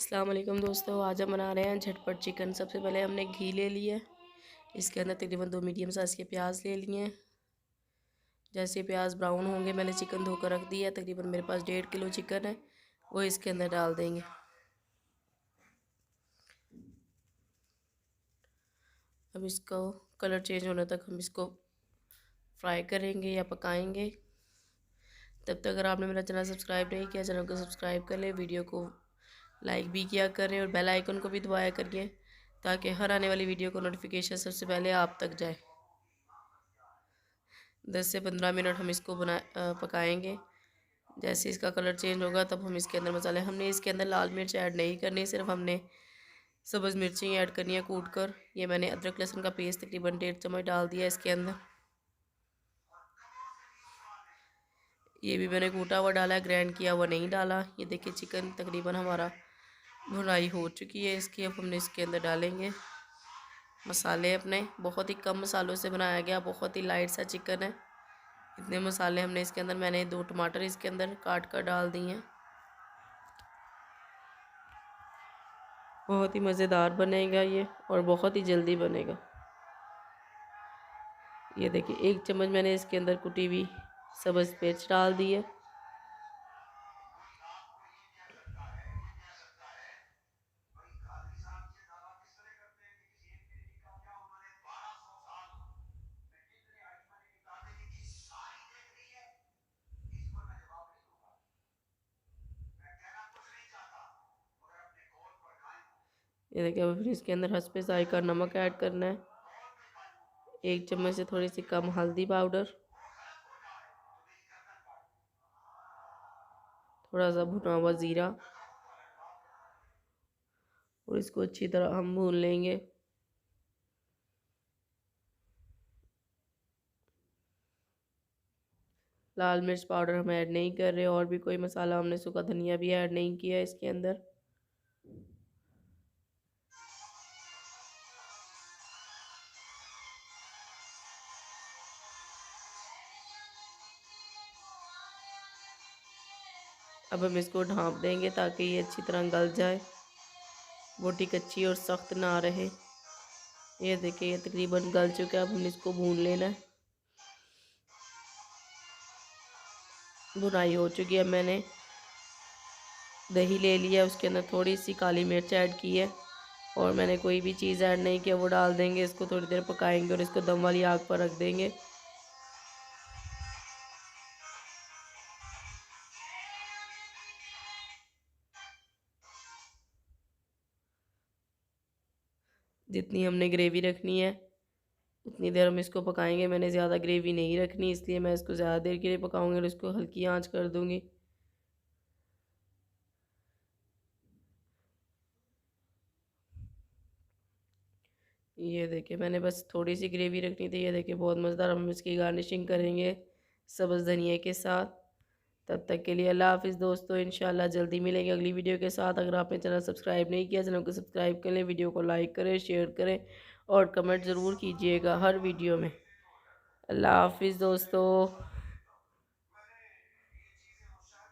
अस्सलाम वालेकुम दोस्तों, आज हम बना रहे हैं झटपट चिकन। सबसे पहले हमने घी ले लिया, इसके अंदर तकरीबन 2 मीडियम साइज़ के प्याज ले लिए हैं। जैसे प्याज ब्राउन होंगे मैंने चिकन धोकर रख दिया है। तकरीबन मेरे पास 1.5 किलो चिकन है, वो इसके अंदर डाल देंगे। अब इसको कलर चेंज होने तक हम इसको फ्राई करेंगे या पकाएंगे। तब तक अगर आपने मेरा चैनल सब्सक्राइब नहीं किया, चैनल को सब्सक्राइब कर ले, वीडियो को लाइक भी किया करें और बेल आइकन को भी दबाया करिए ताकि हर आने वाली वीडियो को नोटिफिकेशन सबसे पहले आप तक जाए। 10 से 15 मिनट हम इसको पकाएंगे। जैसे इसका कलर चेंज होगा तब हम इसके अंदर मसाले, हमने इसके अंदर लाल मिर्च ऐड नहीं करनी, सिर्फ हमने सब्ज़ मिर्ची ऐड करनी है कूट कर। ये मैंने अदरक लहसुन का पेस्ट तकरीबन 1.5 चम्मच डाल दिया इसके अंदर। ये भी मैंने कूटा हुआ डाला है, ग्राइंड किया हुआ नहीं डाला। ये देखिए चिकन तकरीबन हमारा भुनाई हो चुकी है इसकी। अब हमने इसके अंदर डालेंगे मसाले अपने। बहुत ही कम मसालों से बनाया गया, बहुत ही लाइट सा चिकन है। इतने मसाले हमने इसके अंदर, मैंने 2 टमाटर इसके अंदर काट कर डाल दिए हैं। बहुत ही मज़ेदार बनेगा ये और बहुत ही जल्दी बनेगा। ये देखिए 1 चम्मच मैंने इसके अंदर कुटी हुई सब्ज़ मिर्च डाल दी है। ये देखिए अब फिर इसके अंदर हस्बे ज़ायका नमक ऐड करना है। 1 चम्मच से थोड़ी सी कम हल्दी पाउडर, थोड़ा सा भुना हुआ ज़ीरा और इसको अच्छी तरह हम भून लेंगे। लाल मिर्च पाउडर हम ऐड नहीं कर रहे और भी कोई मसाला, हमने सूखा धनिया भी ऐड नहीं किया इसके अंदर। अब हम इसको ढाँप देंगे ताकि ये अच्छी तरह गल जाए, बोटी कच्ची और सख्त ना रहे। ये देखिए ये तकरीबन गल चुका है। अब हमने इसको भून लेना है। भुनाई हो चुकी है। मैंने दही ले लिया, उसके अंदर थोड़ी सी काली मिर्च ऐड की है और मैंने कोई भी चीज़ ऐड नहीं किया, वो डाल देंगे। इसको थोड़ी देर पकाएंगे और इसको दम वाली आग पर रख देंगे। जितनी हमने ग्रेवी रखनी है उतनी देर हम इसको पकाएंगे। मैंने ज़्यादा ग्रेवी नहीं रखनी, इसलिए मैं इसको ज़्यादा देर के लिए पकाऊंगी और इसको हल्की आंच कर दूंगी। ये देखिए मैंने बस थोड़ी सी ग्रेवी रखनी थी। ये देखिए बहुत मज़ेदार। हम इसकी गार्निशिंग करेंगे सब्ज़ धनिया के साथ। तब तक के लिए अल्लाह हाफ़िज़ दोस्तों, इंशाल्लाह जल्दी मिलेंगे अगली वीडियो के साथ। अगर आपने चैनल सब्सक्राइब नहीं किया, चैनल को सब्सक्राइब कर लें, वीडियो को लाइक करें, शेयर करें और कमेंट ज़रूर कीजिएगा हर वीडियो में। अल्लाह हाफ़िज़ दोस्तों।